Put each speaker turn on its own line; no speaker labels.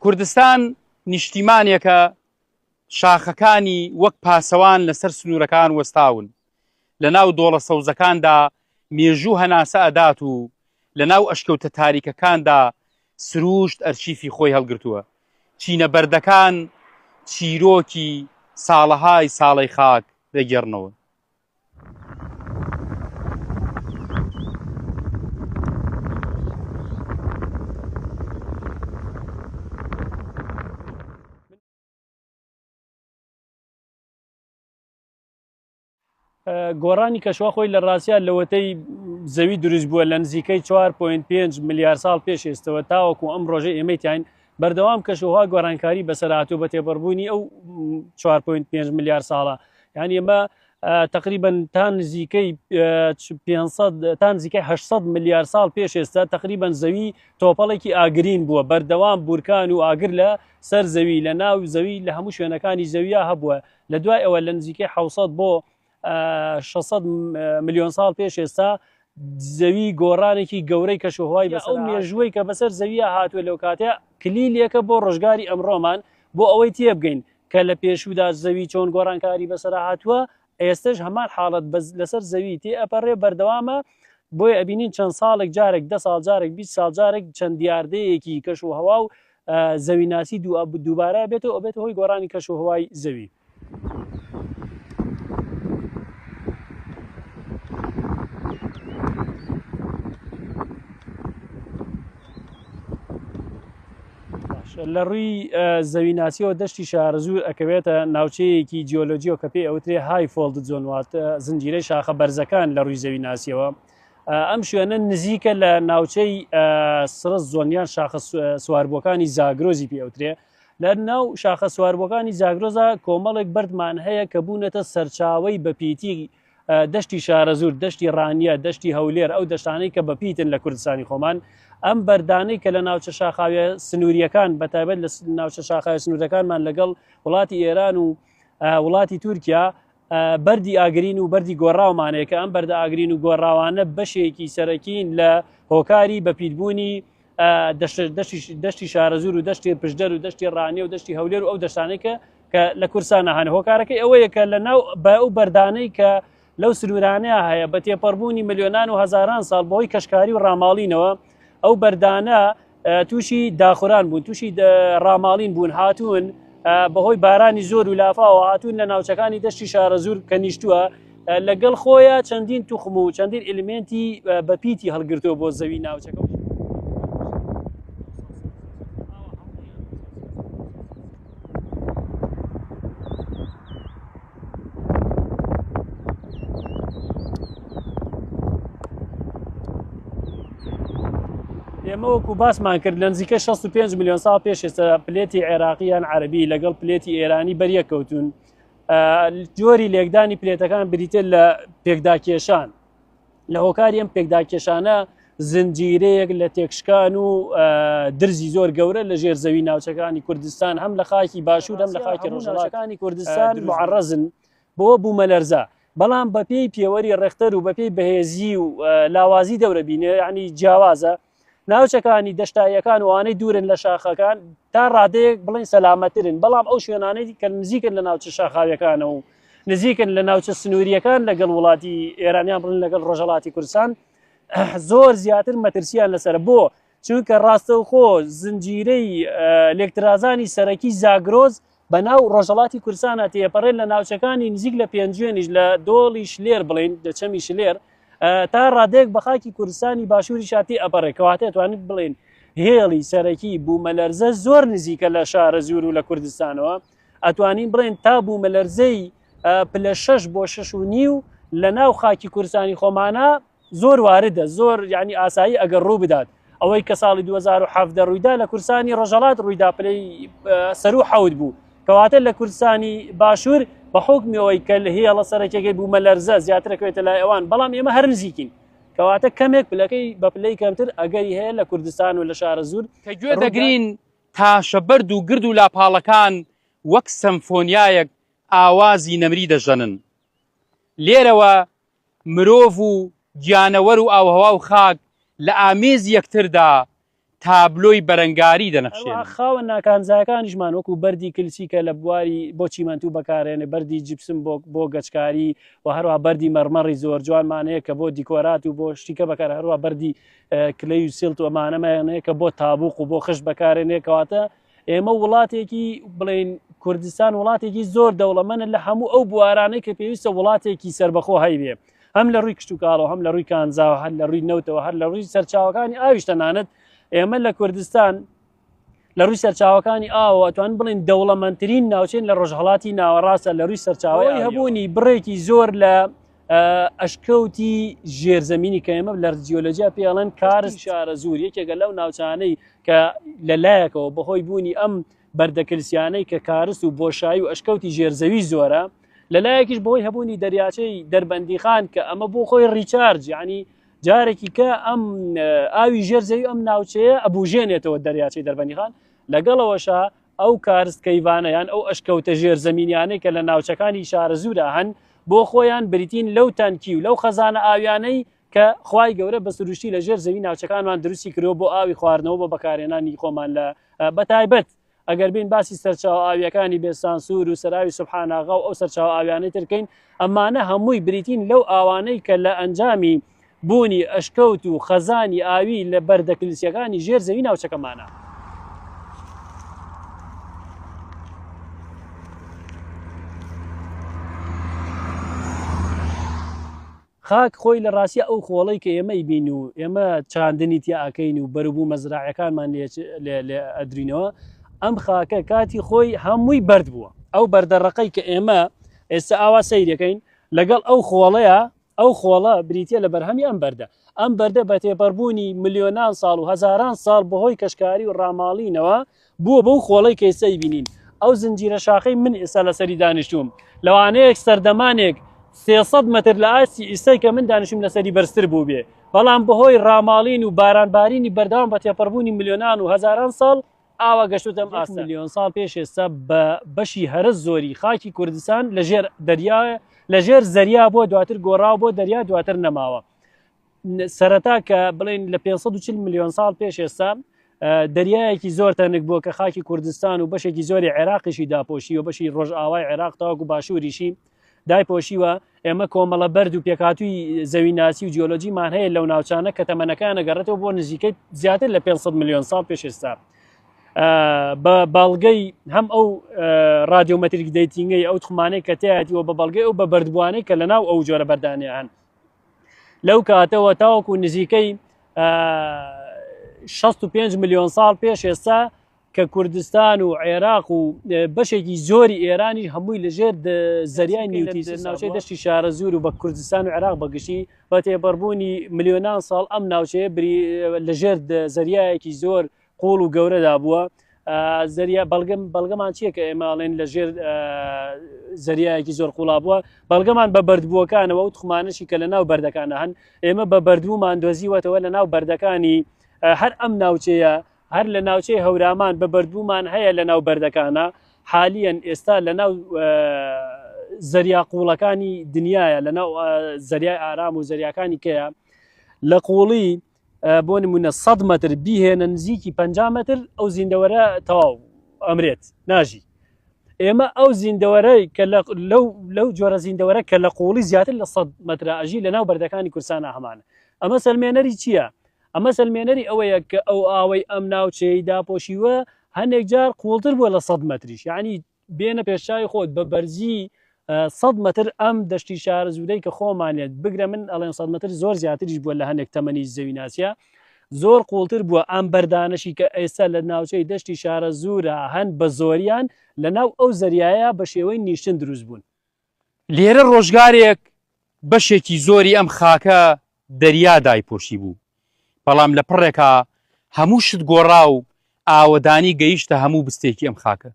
کوردستان نیشتیمانێکە شاخەکانی وەک پاسەوان لەسەر سنوورەکان وەستاون، لە ناو دۆڵە سەوزەکاندا مێژوو هەناسە ئەدات و لە ناو ئەشکەوتە تاریکەکاندا سروشت ئەرچیفی خۆی هەڵگرتووە. چینە بەردەکان چیرۆکی ساڵەهای ساڵەی خاک دەگێڕنەوە.
گۆڕانی کەشوە خۆی لە ڕاستیان لەوەتەی زەوی دروست بووە لە نزیکەی 4.5 ملیار ساڵ پێش ئێستەوە تاوەکو ئەم ڕۆژەی ئێمەیتیان بەردەوام کەشوها گۆڕانکاری بەسەرهاتوو بە تێپەڕبوونی ئەو 4.5 ملیار ساڵە. یعنی ئێمە تقریبا تا نزیکەی 800 ملیار ساڵ پێش ئێستا تقریبا زەوی تۆپەڵێکی ئاگرین بووە، بەردەوام بورکان و ئاگر لە سەر زەوی لە ناو زەوی لە هەموو شوێنەکانی زەویە هەبووە. لە دوای ئەوە لە نزیکەی 600 بۆ 600 ملیۆن ساڵ پێش ئێستا زەوی گۆڕانێکی گەورەی کەشوهەوای بەسەر ئەو مێژووی کە بەسەر زەویە هاتووە لەو کاتێ کلیلێکە بۆ ڕۆژگاری ئەمڕۆمان بۆ ئەوەی تێبگەین کە لە پێشوودا زەوی چۆن گۆڕانکاری بەسەر هاتووە، ئێستش هەمان حاڵەت لەسەر زەوی تێ ئەپەڕێ بەردەوامە. بۆیە ئەبینین چەند ساڵێک جارێک 10 ساڵ جارێک 20 ساڵ جارێک چەند دیاردەیەکی کەشوهەوا و زەویناسی دووبارە بێتەوە ئەو بێتە هۆی گۆڕانی کەشوهەوای زەوی. لە ڕووی زەویناسیەوە دەشتی شارەزوور ئەکەوێتە ناوچەیەکی جیۆلۆجیۆ کە پێی ئەوترێ های فۆڵد زۆنوات زنجیرەی شاخە بەرزەکان لە ڕووی زەویناسیەوە. ئەم شوێنە نزیکە لە ناوچەی سرس زۆنیان شاخە سواربووەکانی زاگرۆزی پێ ئەوترێ. لە ناو شاخە سواربووەکانی زاگرۆزە کۆمەڵێک بەردمان هەیە کە بوونەتە سەرچاوەی بەپیتی دەشتی شارەزوور، دەشتی ڕانیە، دەشتی هەولێر، ئەو دەشتانەی کە بەپیتن لە کوردستانی خۆمان. ئەم بەردانەی کە لە ناوچە شاخاوێ سنووریەکان بەتایبەت لە ناوچە شاخاوێ سنوورەکانمان لەگەڵ وڵاتی ئێران و وڵاتی تورکیا بەردی ئاگرین و بەردی گۆڕاومانەیە کە ئەم بەردە ئاگرین و گۆڕاوانە بەشێکی سەرەکین لە هۆکاری بەپیتبوونی دەشتی شارەزوور و دەشتی پشدەر و دەشتی ڕانیە و دەشتی هەولێر و ئەو دەشتانەی کە لە کورسانە هەن. هۆکارەکەی ئەوەیە کە لە ناو بە ئەو بەردانەی کە لەو سنوورانەیە هەیە بە تێپەڕبوونی ملیۆنان و هەزاران ساڵ بەهۆی کەشکاری و ڕاماڵینەوە ئەو بەردانە تووشی داخوران بوون، تووشی ڕاماڵین بوون، هاتوون بەهۆی بارانی زۆر و لافاوە هاتوون لە ناوچەکانی دەشتی شارەزوور کە نیشتووە لەگەڵ خۆیان چەندین توخم و چەندین ئلیمنتی بەپیتی هەڵگرتووە بۆ زەوی ناوچەکە. ئێمە وەکو باسمان کرد لە نزیکە 65 ملیۆن ساڵ پێش ئێستا پلێتی عێراقییان عەرەبی لەگەڵ پلێتی ئێرانی بەریەکەوتون. جۆری لێکدانی پلێتەکان بریتە لە پێکداکێشان. لە هۆکاری ئەم پێکداکێشانە زنجیرەیەک لە تێکشکان و درزی زۆر گەورە لە ژێر زەوی ناوچەکانی کوردستان هەم لە خاکی باشوور هەم لە خاکی ڕۆژهەڵاتەکانی کوردستان معڕەزن بۆ بوومەلەرزە. بەڵام بەپێی پێوەری ڕێختەر و بەپێی بەهێزی و لاوازی دەورەبینێ یعنی جیاوازە ناوچەکانی دەشتاییەکان وانەی دوورن لە شاخەکان تا ڕادەیەک بڵین سەلامەترن. بەڵام ئەو شوێنانەی کە نزیکن لە ناوچە شاخاویەکانە و نزیکن لە ناوچە سنووریەکان لەگەڵ وڵاتی ئێرانیان بڵین لەگەڵ ڕۆژهەڵاتی کوردستان زۆر زیاتر مەترسیان لەسەر بۆ چونکە ڕاستەوخۆ زنجیرەی لێکترازانی سەرەکی زاگرۆز بە ناو ڕۆژهەڵاتی کوردستانە تێپەڕێن لە ناوچەکانی نزیک لە پێنجوێنیش لە دۆڵی شلێر بڵین دەچەمی شلێر تا ڕادێک بە خاکی کوردستانی باشووری شاتی ئەپەڕێ کەواتە توانیت بڵێن هێڵی سەرەکی بوومەلەرزە زۆر نزیکە لە شارەزوور و لە کوردستانەوە. ئەتوانین بڵێن تا بوومەلەرزەی پلە 6 بۆ 6.5 لە ناو خاکی کوردستانی خۆمانە زۆر واردە، زۆر یعنی ئاسایی ئەگەر ڕوو بدات. ئەوەی کە ساڵی 2017 ڕوویدا لە کوردستانی ڕۆژهەڵات ڕوویدا پلەی سەر و حەوت بوو، کەواتە لە کوردستانی باشوور بە حکمیەوەی کە لە هێڵە سەرەکیەکەی بوومەلەرزە زیاترەکەوێتە لای ئەوان، بەڵام ئێمە هەر نزیکین کەواتە کەمێک پلەکەی بە پلەی کەمتر ئەگەری هەیە لە کوردستان و لە شارەزوور
کە گوێ دەگرین تاشە بەرد و گرد و لاپاڵەکان وەک سەمفۆنیایەک ئاوازی نەمری دەژەنن. لێرەوە مرۆڤ و گیانەوەر و ئاوهەوا و خاک لە ئامێز یەکتردا تابلۆی بەرەنگاری دەنەخشێنن.
خاوە ناکانزایەکانیشمان وەکو بەردی کلسی کە لە بواری بۆ چیمەنتوو بەکارێنێ، بەردی جیپسم بۆ گەچکاری و هەروە بەردی مەرمەڕی زۆر جوانمانەیە کە بۆ دیکۆرات و بۆ شتیکە بەکار، هەروە بەردی کلەی و سیلت و ئەمانەمایانەیە کە بۆ تابوق و بۆ خشت بەکارێنێ. کەواتە ئێمە وڵاتێکی بڵێن کوردستان وڵاتێکی زۆر دەوڵەمەندە لە هەموو ئەو بوارانەی کە پێویستە وڵاتێکی سربەخۆ هەیبێ، هەم لە ڕووی کشت و کاڵەوە، هەم لە ڕووی کانزاوە، هەر لە ڕووی نەوتەوە، هەر لە ڕووی سەرچاوەکانی ئاویش تەنانەت ئێمە لە کوردستان لە ڕووی سەرچاوەکانی ئاوە ئەتوان بڵین دەوڵەمەندترین ناوچین لە ڕۆژهەڵاتی ناوەڕاستە لە ڕووی سەرچاوی هەبوونی بڕێکی زۆر لە ئەشکەوتی ژێرزەمینی کە ئێمە لە جیۆلۆجیا پێڵێن کارست شارە زوور، یەکێکە لەو ناوچانەی کە لەلایەکەوە بەهۆی بوونی ئەم بەردەکلسیانەی کە کارست و بۆشایی و ئەشکەوتی ژێرزەوی زۆرە، لەلایەکیش بەهۆی هەبوونی دەریاچەی دەربەندیخان کە ئەمە بۆ خۆی ڕیچارج، یعنی جارێکی کە ئەم ئاوی ژێرزەوی ئەم ناوچەیە ئەبوژێنێتەوە دەریاچەی دەربەندیخان، لەگەڵەوەشە ئەو کارست کەیوانەیان ئەو ئەشکەوتە ژێرزەمینیانەی کە لە ناوچەکانی شارە زوورە هەن بۆ خۆیان بریتین لەو تانکی و لەو خەزانە ئاویانەی کە خوای گەورە بە سروشتی لە ژێر زەوی ناوچەکانمان دروستی کردەوە بۆ ئاوی خواردنەوە بۆ بەکارهێنانی خۆمان لە بەتایبەت ئەگەر بین باسی سەرچاو ئاویەکانی بێسانسور و سەراوی سوبحاناغا و ئەو سەرچاو ئاویانەی ترکەین، ئەمانە هەمووی بریتین لەو ئاوانەی کە لە ئەنجامی بوونی ئەشکەوت و خەزانی ئاوی لە بەردەکلسیەکانی ژێر زەوی ناوچەکەمانە. خاک خۆی لە ڕاستیە ئەو خۆڵەی کە ئێمەی بین و ئێمە چاندنی تیا ئەکەین و بەروبوو مەزراعەکانمان لێ ئەدرینەوە، ئەم خاکە کاتی خۆی هەمووی بەرد بووە. ئەو بەردەڕقەی کە ئێمە ئێستا ئاوا سەیرەکەین لەگەڵ ئەو خۆڵەیە، ئەو خۆڵە بریتە لە بەرهەمی ئەم بەردە. ئەم بەردە بە تێپەڕبوونی ملیۆنان ساڵ و هەزاران ساڵ بەهۆی کەشکاری و ڕاماڵینەوە بووە بەو خۆڵەی کە ئێستای بینین. ئەو زنجیرە شاخەی من ئێستا لەسەری دانیشتوم، لەوانەیەک سەردەمانێک 300 متر لە ئاستی ئیسای کە من دانیشتم لەسەری بەرزتر بوو بێ، بەڵام بەهۆی ڕاماڵین و بارانبارینی بەردەوام بە تێپەڕبوونی ملیۆنان و هەزاران ساڵ ئاوا گەشتوتەم ئاستا. ملیۆن ساڵ پێش ئێستا بە بەشی هەرە زۆری خاکی کوردستان لەژێر دەریایە، لەژێر زەریا بۆ دواتر گۆڕاو بۆ دەریا دواتر نەماوە. سەرەتا کە بڵێن لە 540 ملیۆن ساڵ پێش ئێستا دەریایەکی زۆر تەنک بووە کە خاکی کوردستان و بەشێکی زۆری عێراقیشی داپۆشی و بەشی ڕۆژئاوای عێراق تاوەکو باشووریشی دایپۆشیوە. ئێمە کۆمەڵە بەرد و پێکاتووی زەویناسی و جیۆلۆجیمان هەیە لەو ناوچانە کە تەمەنەکانە گەڕێتەوە بۆ نزیکەی زیاتر لە 500 ملیۆن ساڵ پێش ئێستا. بە باڵگەی هەم ئەو رادیۆمەتریک دەیتینگەی ئەو تخمانەی کە تایەتیەوە بە بەڵگەی ئەو بە بەردبوانەی کە لەناو ئەو جۆرە بەردانیە هەن، لەو کاتەوە تاوەکو نزیکەی 65 ملیۆن ساڵ پێش ئێستا کە کوردستان و عێراق و بەشێکی زۆری ئێرانی هەمووی لەژێر زەریای نیوتی ناوچەی دەشتی شارە زوور و بە کوردستان و عێراق بەگشتی بە تێپەڕبوونی ملیۆنان ساڵ ئەم ناوچەیە لەژێر زەریایەکی زۆر قوڵ و گەورەدا بووە. زەریا بەڵگەمان چییە کە ئێماڵێن لەژێر زەریایەکی زۆر قوڵا بووە؟ بەڵگەمان بە بەردبووەکانەوە و تخمانشی کە لە ناو بەردەکانە هەن. ئێمە بە بەردبوومان دۆزیوەتەوە لە ناو بەردەکانی هەر ئەم ناوچەیە، هەر لە ناوچەی هەورامان بە بەردبوومان هەیە لە ناو بەردەکانە. حالیەن ئێستا لە ناو زەریا قوڵەکانی دنیاە، لە ناو زەریای ئارام و زەریاکانی کەیە لە قوڵی بۆ نمونە 100 متر بیهێنە نزیکی 50 متر ئەو زیندەوەرە تەواو ئەمرێت ناژی. ئێمە ئەو زیندەوەرەی کە لەو جۆرە زیندەوەرە کە لە قوڵی زیاتر لە 100 متر ئەژی لە ناو بەردەکانی کوردستانە هەمانە. ئەمە سەلمێنەری چییە؟ ئەمە سەلمێنەری ئەوەیە کە ئەو ئاوەی ئەم ناوچەی داپۆشیوە هەندێک جار قوڵتر بووە لە 100 متریش، یعنی بێنە پێشچای خۆت بە بەرزی 100 متر ئەم دەشتی شارە زوورەی کە خۆمانێت بگرە من ئەڵێن 100 متر زۆر زیاتریش بووە لە هەندێک تەمەنی زەویناسیە، زۆر قوڵتر بووە ئەم بەردانشی کە ئێستا لە ناوچەی دەشتی شارە زوورە هەن بە زۆریان لە ناو ئەو زەریایە بە شێوەی نیشتن دروست بوون.
لێرە ڕۆژگارێک بەشێکی زۆری ئەم خاکە دەریا دایپۆشی بوو، بەڵام لە پڕێکا هەموو شت گۆڕا و ئاوەدانی گەیشتە هەموو بستێکی ئەم خاکە.